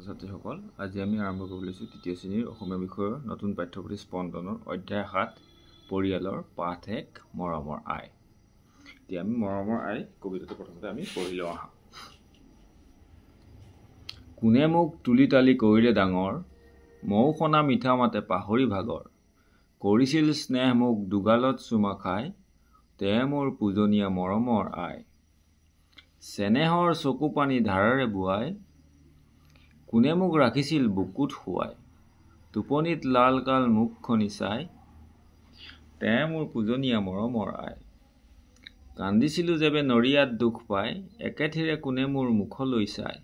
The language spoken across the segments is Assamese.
ছাত্ৰ-ছাত্ৰীসকল, আজি আমি আৰম্ভ কৰিব লৈছোঁ তৃতীয় শ্ৰেণীৰ অসমীয়া বিষয়ৰ নতুন পাঠ্যপুথি স্পন্দনৰ অধ্যায় ৭ পৰিয়ালৰ পাঠ ১ মৰমৰ আই। এতিয়া আমি মৰমৰ আই কবিতাটো প্ৰথমতে আমি পঢ়ি লওঁ আহা। কোনে মোক তুলি তালি কৰিলে ডাঙৰ, মৌ সনা মিঠা মাতে পাহৰি ভাগৰ, কৰিছিল স্নেহ মোক দুগালত চুমা খাই, তে মোৰ পূজনীয়া মৰমৰ আই। চেনেহৰ চকু পানী ধাৰাৰে বোৱাই, কোনে মোক ৰাখিছিল বুকুত শুৱাই, টোপনিত লাল কাল মুখখনি চাই, তে মোৰ পূজনীয়া মৰমৰ আই। কান্দিছিলোঁ যেবে নৰিয়াত দুখ পাই, একেথিৰে কোনে মোৰ মুখলৈ চাই,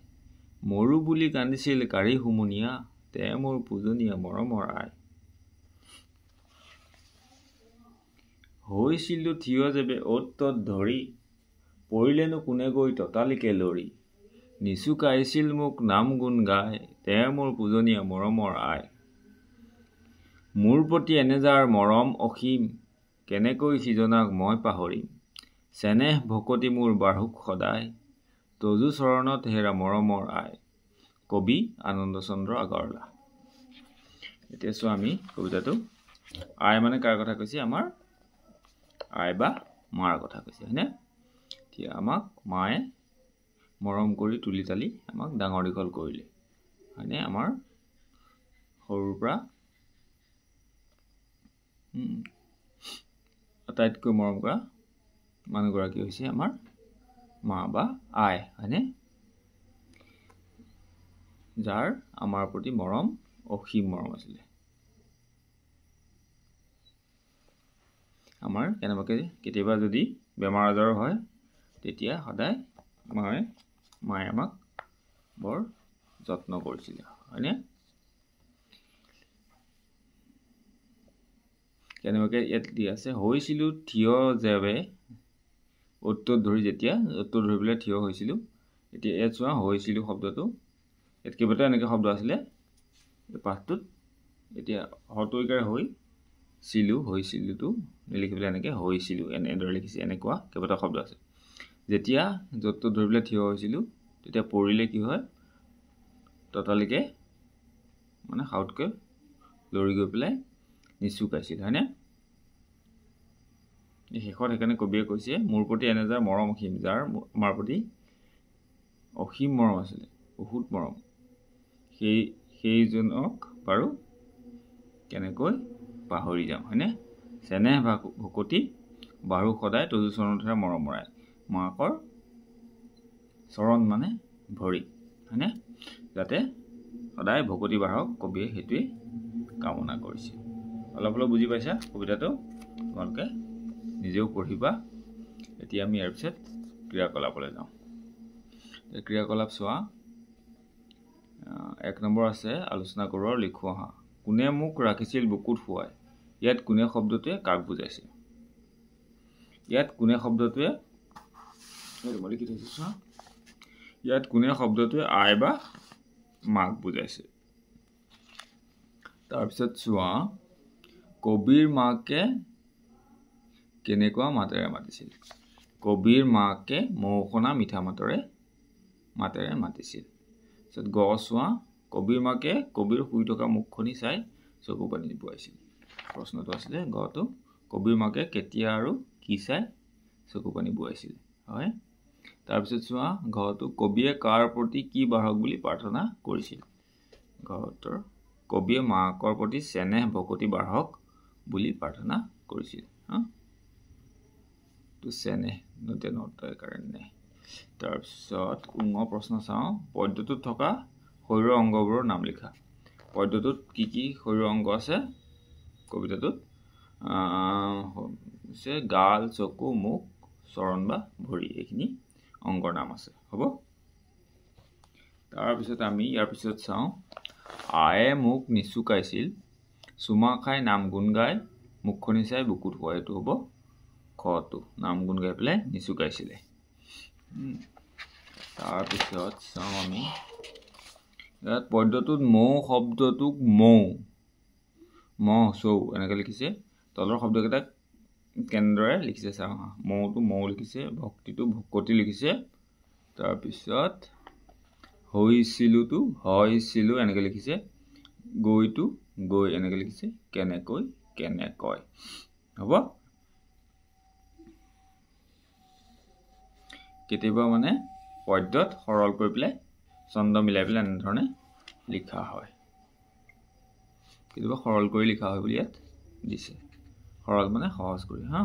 মৰু বুলি কান্দিছিল কাঢ়ি হুমুনিয়া, তে মোৰ পূজনীয়া মৰমৰ আই। হৈছিলোঁ থিয় যেবে অ'ত ত'ত ধৰি, পৰিলেনো কোনে গৈ ততালিকে লৰি, নিচুকাইছিল মোক নাম গুণ গাই, তে মোৰ পূজনীয়া মৰমৰ আই। মোৰ প্ৰতি এনেজাৰ মৰম অসীম, কেনেকৈ সিজনাক মই পাহৰিম, চেনেহ ভকতি মোৰ বাঢ়োক সদায়, তজু চৰণত হেৰা মৰমৰ আই। কবি আনন্দ চন্দ্ৰ আগৰৱালা। এতিয়া চোৱা আমি কবিতাটো, আই মানে কাৰ কথা কৈছে, আমাৰ আই বা মাৰ কথা কৈছে, হয়নে? এতিয়া আমাক মায়ে মৰম কৰি তুলি তালি আমাক ডাঙৰ দীঘল কৰিলে, হয়নে? আমাৰ সৰুৰ পৰা আটাইতকৈ মৰম কৰা মানুহগৰাকী হৈছে আমাৰ মা বা আই, হয়নে? যাৰ আমাৰ প্ৰতি মৰম অসীম মৰম আছিলে। আমাৰ কেনেবাকৈ কেতিয়াবা যদি বেমাৰ আজাৰ হয়, তেতিয়া সদায় মায়ে আমাক বৰ যত্ন কৰিছিলে, হয়নে? কেনেবাকৈ ইয়াত দি আছে, হৈছিলোঁ থিয় যেবে অ'ত ত'ত ধৰি, যেতিয়া অ'ত ত'ত ধৰি পেলাই থিয় হৈছিলোঁ। এতিয়া ইয়াত চোৱা, হৈছিলোঁ শব্দটো, ইয়াত কেইবাটাও এনেকৈ শব্দ আছিলে পাঠটোত। এতিয়া হতৈকাৰ হৈছিলোতো নিলিখি পেলাই এনেকৈ হৈছিলোঁ, এনেদৰে লিখিছে, এনেকুৱা কেইবাটাও শব্দ আছে। যেতিয়া য'ত ত'ত ধৰি পেলাই থিয় হৈছিলোঁ, তেতিয়া পৰিলে কি হয়, ততালিকে মানে সাউতকৈ লৰি গৈ পেলাই নিচুকাইছিল, হয়নে? শেষত সেইকাৰণে কবিয়ে কৈছে, মোৰ প্ৰতি এনেজাৰ মৰম অসীম, যাৰ আমাৰ প্ৰতি অসীম মৰম আছিলে, বহুত মৰম, সেইজনক বাৰু কেনেকৈ পাহৰি যাম, হয়নে? চেনেহ ভকতি বাঢ়ো সদায়, তজু চৰণত হেৰা মৰমৰ আই। মাকৰ চৰণ মানে ভৰি, হয়নে? যাতে সদায় ভকতি বাঢ়ক, কবিয়ে সেইটোৱে কামনা কৰিছে। অলপ অলপ বুজি পাইছা কবিতাটো? তোমালোকে নিজেও পঢ়িবা। এতিয়া আমি ইয়াৰ পিছত ক্ৰিয়াকলাপলৈ যাওঁ। ক্ৰিয়াকলাপ চোৱা, ১ নম্বৰ আছে, আলোচনা কৰোঁ আৰু লিখোঁ আহা। কোনে মোক ৰাখিছিল বুকুত শুৱাই। ইয়াত কোনে শব্দটোৱে কাক বুজাইছে? ইয়াত কোনে শব্দটোৱে লিখি থৈছোঁ চোৱা, ইয়াত কোনে শব্দটোৱে আই বা মাক বুজাইছে। তাৰপিছত চোৱা, কবিৰ মাকে কেনেকুৱা মাতেৰে মাতিছিল? কবিৰ মাকে মৌ সনা মিঠা মাতেৰে মাতিছিল। তাৰপিছত গ চোৱা, কবিৰ মাকে কবিৰ শুই থকা মুখখনি চাই চকু পানী বোৱাইছিল। প্ৰশ্নটো আছিলে গটো, কবিৰ মাকে কেতিয়া আৰু কি চাই চকু পানী বোৱাইছিল, হয়? তাৰপিছত চোৱা, ঘৰটো, কবিয়ে কাৰ প্ৰতি কি বাঢ়ক বুলি প্ৰাৰ্থনা কৰিছিল? ঘৰটোৰ, কবিয়ে মাকৰ প্ৰতি চেনেহ ভকতি বাঢ়ক বুলি প্ৰাৰ্থনা কৰিছিল। চেনেহ নতয় কাৰণে। তাৰপিছত প্ৰশ্ন চাওঁ, পদ্যটোত থকা শৰীৰৰ অংগবোৰৰ নাম লিখা। পদ্যটোত কি কি শৰীৰৰ অংগ আছে? কবিতাটোত হৈছে গাল, চকু, মুখ, চৰণ বা ভৰি, এইখিনি অংগৰ নাম আছে, হ'ব? তাৰপিছত আমি ইয়াৰ পিছত চাওঁ, আয়ে মোক নিচুকাইছিল, চুমা খাই নাম গুণ গাই, মুখখনি চাই বুকুত শুৱাই, এইটো হ'ব খটো, নাম গুণ গাই পেলাই নিচুকাইছিলে। তাৰপিছত চাওঁ আমি, ইয়াত পদ্যটোত মৌ শব্দটোক মৌ, মহ, চৌ এনেকৈ লিখিছে। তলৰ শব্দকেইটাক কেনেদৰে লিখিছে চাওঁ আহা। মৌটো মৌ লিখিছে, ভক্তিটো ভকতি লিখিছে। তাৰপিছত হৈছিলোটো হৈছিলো এনেকৈ লিখিছে গৈটো গৈ এনেকৈ লিখিছে কেনেকৈ কেনেকৈ হ'ব কেতিয়াবা মানে পদ্যত সৰল কৰি পেলাই ছন্দ মিলাই পেলাই এনে ধৰণে লিখা হয় কেতিয়াবা সৰল কৰি লিখা হয় বুলি ইয়াত দিছে সৰল মানে সহজ কৰি হা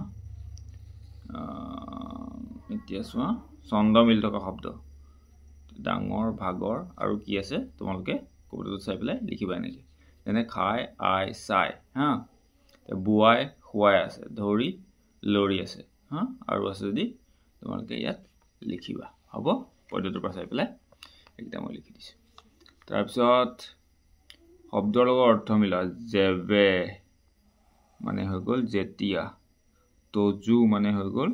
এতিয়া চোৱা ছন্দ মিল থকা শব্দ ডাঙৰ ভাগৰ আৰু কি আছে তোমালোকে কবিতাটো চাই পেলাই লিখিবা এনেকৈ যেনে খাই আই চাই হা বুৱাই খুৱাই আছে ধৰি লৰি আছে হা আৰু আছে যদি তোমালোকে ইয়াত লিখিবা হ'ব পদ্যটোৰ পৰা চাই পেলাই এইকেইটা মই লিখি দিছোঁ তাৰপিছত শব্দৰ লগত অৰ্থ মিলা যেবে মানে হৈ গ'ল যেতিয়া তজু মানে হৈ গ'ল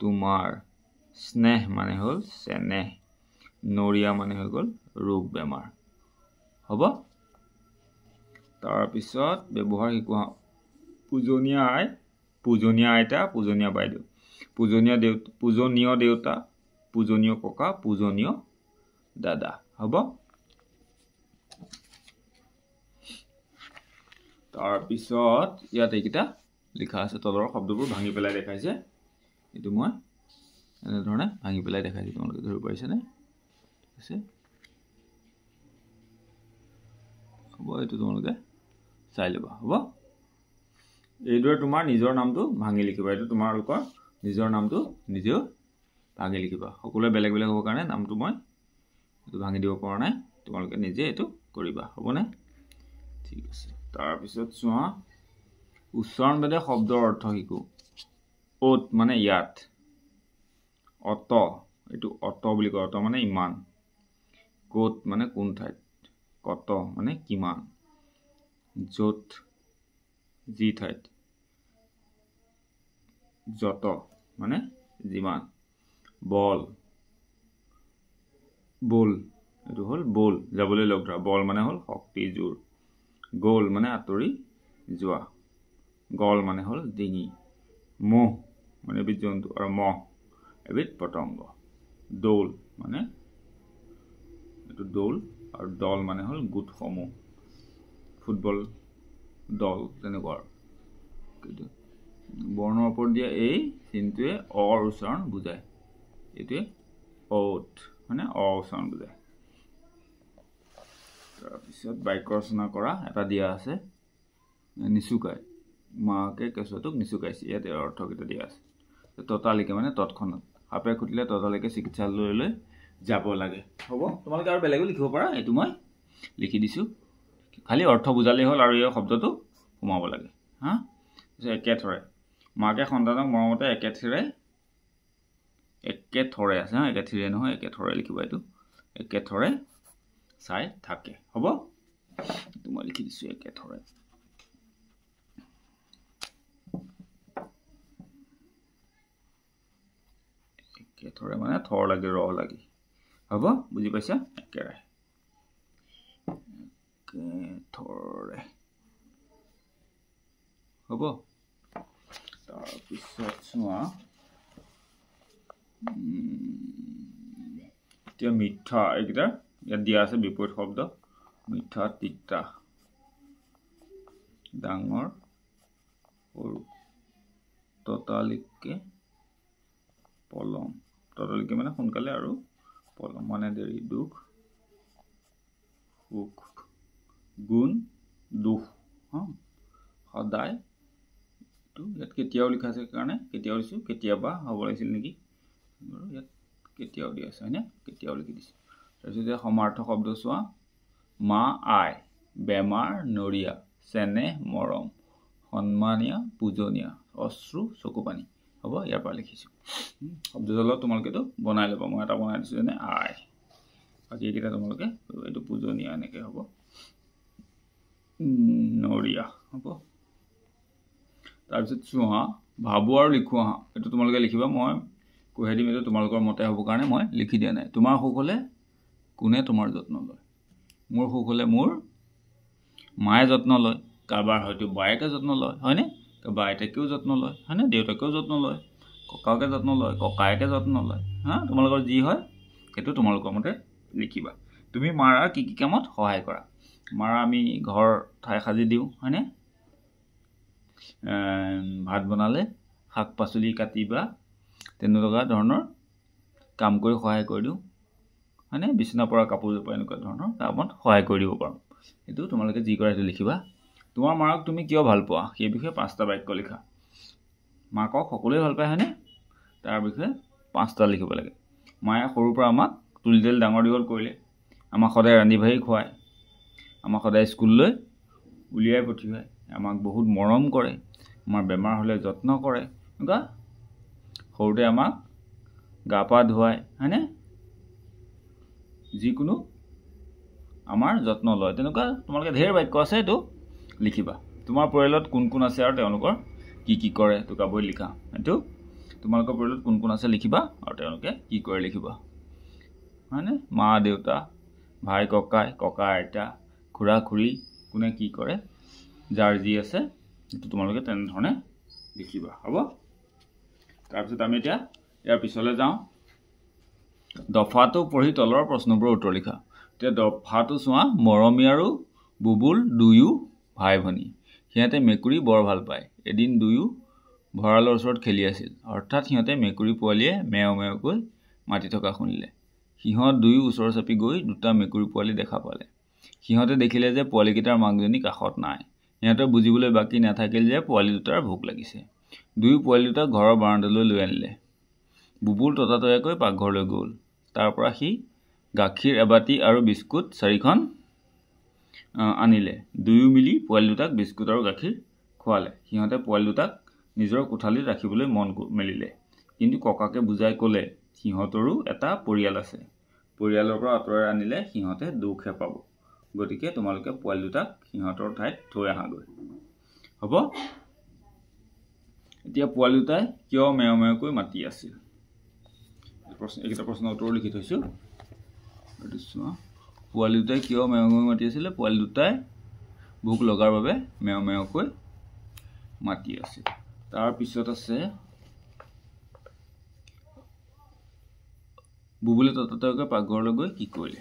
তোমাৰ স্নেহ মানে হ'ল চেনেহ নৰিয়া মানে হৈ গ'ল ৰোগ বেমাৰ হ'ব তাৰপিছত ব্যৱহাৰ শিকোৱা পূজনীয়া আইতা পূজনীয়া বাইদেউ পূজনীয় দেউতা পূজনীয় ককা পূজনীয় দাদা হ'ব তাৰপিছত ইয়াত এইকেইটা লিখা আছে তলৰ শব্দবোৰ ভাঙি পেলাই দেখাইছে এইটো মই এনে ধৰণে ভাঙি পেলাই দেখাইছো তোমালোকে ধৰিব পাৰিছানে আছে হ'ব এইটো তোমালোকে চাই ল'বা হ'ব এইদৰে তোমাৰ নিজৰ নামটো ভাঙি লিখিবা এইটো তোমালোকৰ নিজৰ নামটো নিজেও ভাঙি লিখিবা সকলোৱে বেলেগ বেলেগ হ'ব কাৰণে নামটো মই এইটো ভাঙি দিব পৰা নাই তোমালোকে নিজে এইটো কৰিবা হ'বনে ঠিক আছে তাৰপিছত চোৱা উচ্চাৰণ ভেদে শব্দৰ অৰ্থ শিকো অত মানে ইয়াত অত এইটো অত বুলি কয় অত মানে ইমান ক'ত মানে কোন ঠাইত কত মানে কিমান য'ত যি ঠাইত যত মানে যিমান বল বল এইটো হ'ল বল যাবলৈ লগ ধৰা বল মানে হ'ল শক্তি জোৰ গোল মানে আঁতৰি যোৱা গল মানে হ'ল ডিঙি মহ মানে এবিধ জন্তু আৰু মহ এবিধ পতংগ দৌল মানে এইটো দৌল আৰু দল মানে হ'ল গোটসমূহ ফুটবল দল তেনেকুৱা আৰু বৰ্ণৰ ওপৰত দিয়া এই চিনটোৱে অৰ উচ্চাৰণ বুজায় এইটোৱে অত মানে অ উচ্চাৰণ বুজায় তাৰপিছত বাক্য ৰচনা কৰা এটা দিয়া আছে নিচুকাই মাকে কেঁচুৱাটোক নিচুকাইছে ইয়াতে অৰ্থকেইটা দিয়া আছে ততালিকে মানে তৎক্ষণাত সাপে খুটিলে ততালিকে চিকিৎসালয়লৈ যাব লাগে হ'ব তোমালোকে আৰু বেলেগো লিখিব পাৰা এইটো মই লিখি দিছোঁ খালি অৰ্থ বুজালেই হ'ল আৰু এই শব্দটো সোমাব লাগে হা একেথৰে মাকে সন্তানক মৰমতে একেথিৰে আছে হা একেথিৰে নহয় একেথৰে লিখিবা এইটো একেথৰে চাই থাকে হ'ব এইটো মই লিখি দিছোঁ একেথৰে একেথৰে মানে থৰ লাগি ৰহ লাগি হ'ব বুজি পাইছা একেৰে একেথৰে হ'ব তাৰপিছত চোৱা এতিয়া মিঠা এইকেইটা ইয়াত দিয়া আছে বিপৰীত শব্দ মিঠা তিতা ডাঙৰ সৰু ততালিকে পলম ততালিকে মানে সোনকালে আৰু পলম মানে দেৰি দুখ সুখ গুণ দুখ সদায় ইয়াত কেতিয়াও লিখা আছে কাৰণে কেতিয়াও দিছোঁ কেতিয়াবা হ'ব লাগিছিল নেকি ইয়াত কেতিয়াও দিয়া আছে হয়নে কেতিয়াও লিখি দিছোঁ তাৰপিছত এতিয়া সমাৰ্থক শব্দ চোৱা মা আই বেমাৰ নৰিয়া চেনেহ মৰম সন্মানীয় পূজনীয় অশ্ৰু চকু পানী হ'ব ইয়াৰ পৰা লিখিছোঁ শব্দজালত তোমালোকেতো বনাই ল'বা মই এটা বনাই দিছোঁ যেনে আই বাকী এইকেইটা তোমালোকে এইটো পূজনীয় এনেকৈ হ'ব নৰিয়া হ'ব তাৰপিছত চোৱা ভাবোঁ আৰু লিখোঁ আহা এইটো তোমালোকে লিখিবা মই কৈ দিম এইটো তোমালোকৰ মতে হ'ব কাৰণে মই লিখি দিয়া নাই তোমাৰ সুখ হ'লে কোনে তোমাৰ যত্ন লয় মোৰ সুখ হ'লে মোৰ মায়ে যত্ন লয় কাৰোবাৰ হয়তো বায়েকে যত্ন লয় হয়নে কাৰোবাৰ আইতাকেও যত্ন লয় হয়নে দেউতাকেও যত্ন লয় ককাকে যত্ন লয় ককায়েকে যত্ন লয় হা তোমালোকৰ যি হয় সেইটো তোমালোকৰ মতে লিখিবা তুমি মাৰাৰ কি কি কামত সহায় কৰা মাৰা আমি ঘৰ ঠাই সাজি দিওঁ হয়নে ভাত বনালে শাক পাচলি কাটিবা তেনেকুৱা ধৰণৰ কাম কৰি সহায় কৰি দিওঁ হয়নে বিছনা পৰা কাপোৰ জোপা এনেকুৱা ধৰণৰ কামত সহায় কৰি দিব পাৰোঁ এইটো তোমালোকে যি কৰা সেইটো লিখিবা তোমাৰ মাকক তুমি কিয় ভাল পোৱা সেই বিষয়ে 5টা বাক্য লিখা মাকক সকলোৱে ভাল পায় হয়নে তাৰ বিষয়ে 5টা লিখিব লাগে মায়ে সৰুৰ পৰা আমাক তুলি তেল ডাঙৰ দীঘল কৰিলে আমাক সদায় ৰান্ধি বাঢ়ি খুৱায় আমাক সদায় স্কুললৈ উলিয়াই পঠিয়ায় আমাক বহুত মৰম কৰে আমাৰ বেমাৰ হ'লে যত্ন কৰে এনেকুৱা সৰুতে আমাক গা পা ধুৱায় হয়নে যিকোনো আমাৰ যত্ন লয় তেনেকুৱা তোমালোকে ঢেৰ বাক্য আছে এইটো লিখিবা তোমাৰ পৰিয়ালত কোন কোন আছে আৰু তেওঁলোকৰ কি কি কৰে তো কাবৈ লিখা এইটো তোমালোকৰ পৰিয়ালত কোন কোন আছে লিখিবা আৰু তেওঁলোকে কি কৰে লিখিবা হয়নে মা দেউতা ভাই ককাই ককা আইতা খুৰা খুৰী কোনে কি কৰে যাৰ যি আছে এইটো তোমালোকে তেনেধৰণে লিখিবা হ'ব তাৰপিছত আমি এতিয়া ইয়াৰ পিছলৈ যাওঁ দফাটো পঢ়ি তলৰ প্ৰশ্নবোৰৰ উত্তৰ লিখা এতিয়া দফাটো চোৱা মৰমী আৰু বুবুল দুয়ো ভাই ভনী সিহঁতে মেকুৰী বৰ ভাল পায় এদিন দুয়ো ভঁৰালৰ ওচৰত খেলি আছিল অৰ্থাৎ সিহঁতে মেকুৰী পোৱালীয়ে মেও মেওকৈ মাতি থকা শুনিলে সিহঁত দুয়ো ওচৰ চাপি গৈ দুটা মেকুৰী পোৱালী দেখা পালে সিহঁতে দেখিলে যে পোৱালীকেইটাৰ মাকজনী কাষত নাই সিহঁতে বুজিবলৈ বাকী নাথাকিল যে পোৱালী দুটাৰ ভোক লাগিছে দুয়ো পোৱালী দুটা ঘৰৰ বাৰাণ্ডালৈ লৈ আনিলে বুবুল ততাতৈয়াকৈ পাকঘৰলৈ গ'ল তাৰ পৰা সি গাখীৰ এবাতি আৰু বিস্কুট 4খন আনিলে দুয়ো মিলি পোৱালী দুটাক বিস্কুট আৰু গাখীৰ খোৱালে সিহঁতে পোৱালী দুটাক নিজৰ কোঠালিত ৰাখিবলৈ মন মেলিলে কিন্তু ককাকে বুজাই ক'লে সিহঁতৰো এটা পৰিয়াল আছে পৰিয়ালৰ পৰা আঁতৰাই আনিলে সিহঁতে দুখহে পাব গতিকে তোমালোকে পোৱালী দুটাক সিহঁতৰ ঠাইত থৈ আহাগৈ হ'ব এতিয়া পোৱালী দুটাই কিয় মেও মেওকৈ মাতি আছিল এইকেইটা প্ৰশ্নৰ উত্তৰ লিখি থৈছোঁ এইটো চোৱা পোৱালী দুটাই কিয় মেও মেও মাতি আছিলে পোৱালী দুটাই ভোক লগাৰ বাবে মেও মেওকৈ মাতি আছিল তাৰপিছত আছে বুবুলে ততাতৈয়াকৈ পাকঘৰলৈ গৈ কি কৰিলে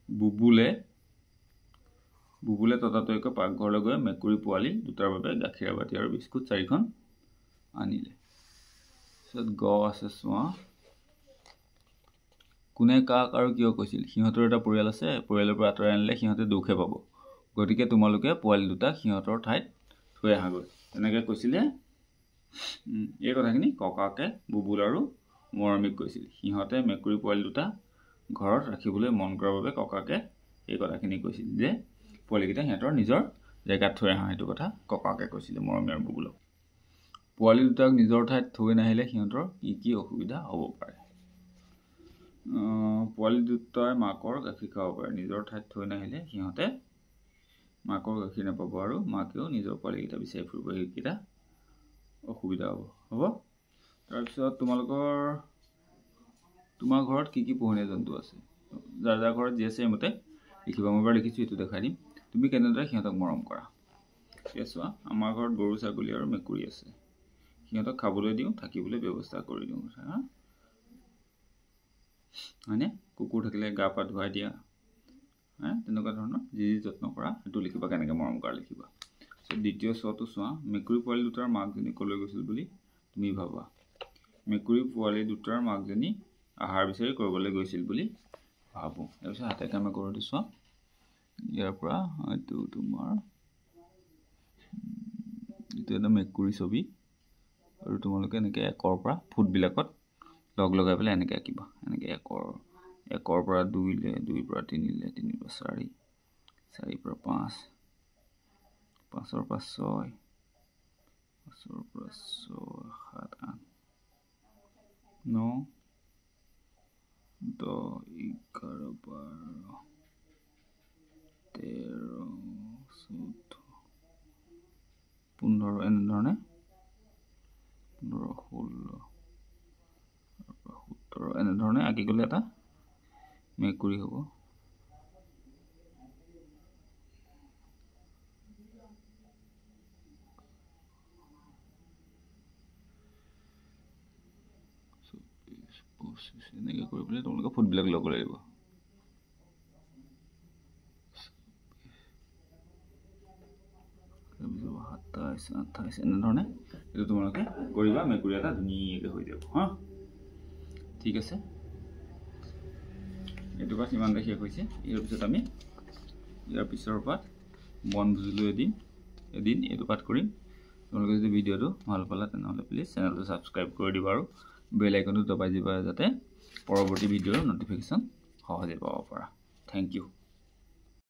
বুবুলে ততাতৈয়াকৈ পাকঘৰলৈ গৈ মেকুৰী পোৱালী দুটাৰ বাবে গাখীৰ এবাতি আৰু বিস্কুট 4খন আনিলে তাৰপিছত গ আছে চোৱা কোনে কাক আৰু কিয় কৈছিল সিহঁতৰ এটা পৰিয়াল আছে পৰিয়ালৰ পৰা আঁতৰাই আনিলে সিহঁতে দুখহে পাব গতিকে তোমালোকে পোৱালী দুটাক সিহঁতৰ ঠাইত থৈ আহাগৈ তেনেকৈ কৈছিলে এই কথাখিনি ককাকে বুবুল আৰু মৰমীক কৈছিল সিহঁতে মেকুৰী পোৱালী দুটা ঘৰত ৰাখিবলৈ মন কৰাৰ বাবে ককাকে এই কথাখিনি কৈছিল যে পোৱালীকেইটা সিহঁতৰ নিজৰ জেগাত থৈ আহা সেইটো কথা ককাকে কৈছিলে মৰমী আৰু বুবুলক পোৱালী দুটাক নিজৰ ঠাইত থৈ নাহিলে সিহঁতৰ কি কি অসুবিধা হ'ব পাৰে পোৱালী দুটাই মাকৰ গাখীৰ খাব পাৰে নিজৰ ঠাইত থৈ নাহিলে সিহঁতে মাকৰ গাখীৰ নাপাব আৰু মাকেও নিজৰ পোৱালীকেইটা বিচাৰি ফুৰিব সেইকেইটা অসুবিধা হ'ব তাৰপিছত তোমাৰ ঘৰত কি কি পোহনীয়া জন্তু আছে যাৰ যাৰ ঘৰত যি আছে সেইমতে লিখিবা মই এবাৰ লিখিছোঁ এইটো দেখাই দিম তুমি কেনেদৰে সিহঁতক মৰম কৰা এতিয়া চোৱা আমাৰ ঘৰত গৰু ছাগলী আৰু মেকুৰী আছে সিহঁতক খাবলৈ দিওঁ থাকিবলৈ ব্যৱস্থা কৰি দিওঁ হয়নে কুকুৰ থাকিলে গা পা ধুৱাই দিয়া তেনেকুৱা ধৰণৰ যি যত্ন কৰা সেইটো লিখিবা কেনেকৈ মৰম কৰা লিখিবা দ্বিতীয় চটো চোৱা মেকুৰী পোৱালী দুটাৰ মাকজনী ক'লৈ গৈছিল বুলি তুমি ভাবা মেকুৰী পোৱালী দুটাৰ মাকজনী আহাৰ বিচাৰি কৰিবলৈ গৈছিল বুলি ভাবোঁ তাৰপিছত হাতে কামে কৰোঁতে চোৱা ইয়াৰ পৰা এইটো তোমাৰ এইটো এটা মেকুৰী ছবি আৰু তোমালোকে এনেকৈ একৰ পৰা ফুটবিলাকত লগ লগাই পেলাই এনেকৈ আঁকিবা এনেকৈ একৰ পৰা 2লে 2ৰ পৰা 3লে 3ৰ পৰা 4 4ৰ পৰা 5 5ৰ পৰা 6 5ৰ পৰা 6 7 8 9 10 11 12 13 14 15 এনেধৰণে 15 16 17 এনেধৰণে আঁকি গ'লে এটা মেকুৰী হ'ব এনেকৈ কৰি পেলাই তোমালোকে ফুটবিলাক লগ ওলাই দিব 27 এনেধৰণে এইটো তোমালোকে কৰিবা মেকুৰী এটা ধুনীয়াকৈ হৈ যাব হা ঠিক আছে এইটো পাত ইমান দেখি হৈছে ইয়াৰ পিছত আমি ইয়াৰ পিছৰ পাত বনভোজলৈ এদিন এইটো পাত কৰিম তোমালোকে যদি ভিডিঅ'টো ভাল পালা তেনেহ'লে প্লিজ চেনেলটো ছাবস্ক্ৰাইব কৰি দিবা আৰু বেল আইকনটো দবাই দিবা যাতে পৰৱৰ্তী ভিডিঅ'ৰ নটিফিকেশ্যন সহজে পাব পাৰা থেংক ইউ